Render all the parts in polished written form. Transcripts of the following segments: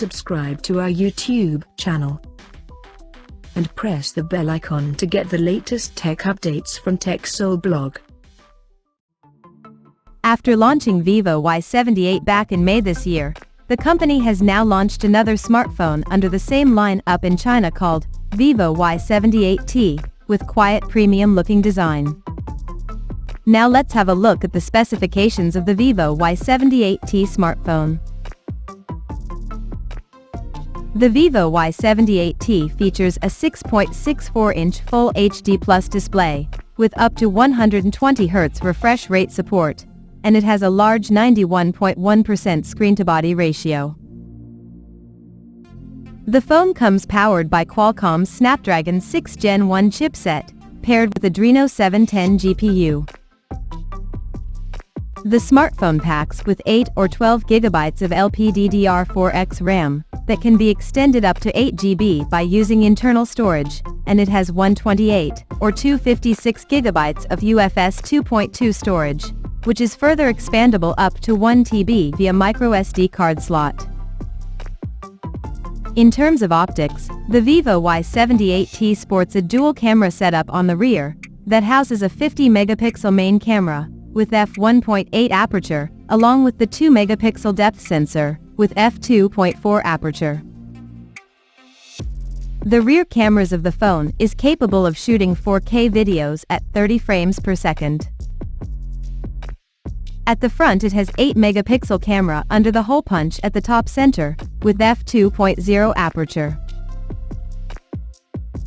subscribe to our YouTube channel and press the bell icon to get the latest tech updates from TechSole Blog. After launching Vivo Y78 back in May this year, the company has now launched another smartphone under the same line-up in China called Vivo Y78t, with quiet premium-looking design. Now let's have a look at the specifications of the Vivo Y78t smartphone. The Vivo Y78t features a 6.64-inch Full HD Plus display, with up to 120 Hz refresh rate support, and it has a large 91.1% screen-to-body ratio. The phone comes powered by Qualcomm's Snapdragon 6 Gen 1 chipset, paired with Adreno 710 GPU. The smartphone packs with 8 or 12 GB of LPDDR4X RAM, that can be extended up to 8 GB by using internal storage, and it has 128 or 256 GB of UFS 2.2 storage, which is further expandable up to 1 TB via microSD card slot. In terms of optics, the Vivo Y78t sports a dual camera setup on the rear, that houses a 50-megapixel main camera, with f1.8 aperture, along with the 2-megapixel depth sensor, with f2.4 aperture. The rear cameras of the phone is capable of shooting 4K videos at 30 frames per second. At the front it has 8-megapixel camera under the hole punch at the top center, with f2.0 aperture.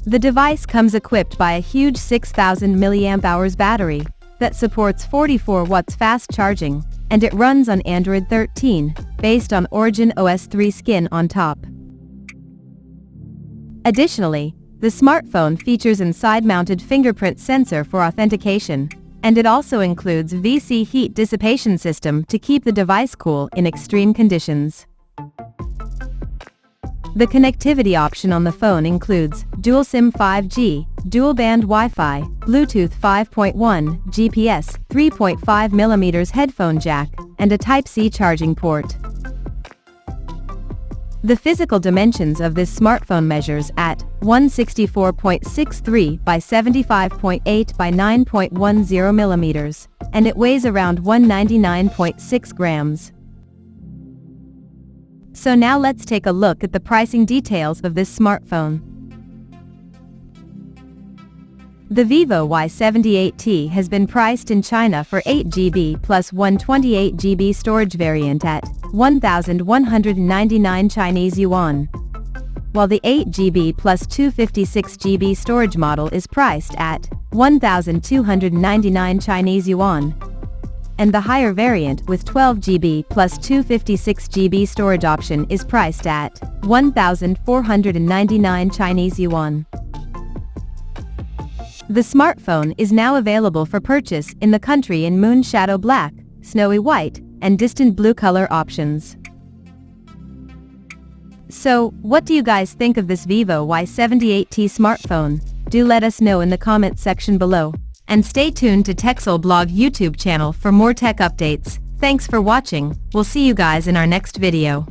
The device comes equipped by a huge 6000 mAh battery, that supports 44 watts fast charging, and it runs on Android 13, based on Origin OS 3 skin on top. Additionally, the smartphone features a side-mounted fingerprint sensor for authentication, and it also includes VC heat dissipation system to keep the device cool in extreme conditions. The connectivity option on the phone includes dual SIM 5G, dual-band Wi-Fi, Bluetooth 5.1, GPS, 3.5mm headphone jack, and a Type-C charging port. The physical dimensions of this smartphone measures at 164.63 by 75.8 by 9.10mm, and it weighs around 199.6 grams. So now let's take a look at the pricing details of this smartphone. The Vivo Y78t has been priced in China for 8GB plus 128GB storage variant at 1,199 Chinese yuan, while the 8GB plus 256GB storage model is priced at 1,299 Chinese yuan, and the higher variant with 12GB plus 256GB storage option is priced at 1,499 Chinese yuan. The smartphone is now available for purchase in the country in Moon Shadow Black, Snowy White, and Distant Blue color options. So, what do you guys think of this Vivo Y78t smartphone? Do let us know in the comments section below. And stay tuned to TechSole Blog YouTube channel for more tech updates. Thanks for watching. We'll see you guys in our next video.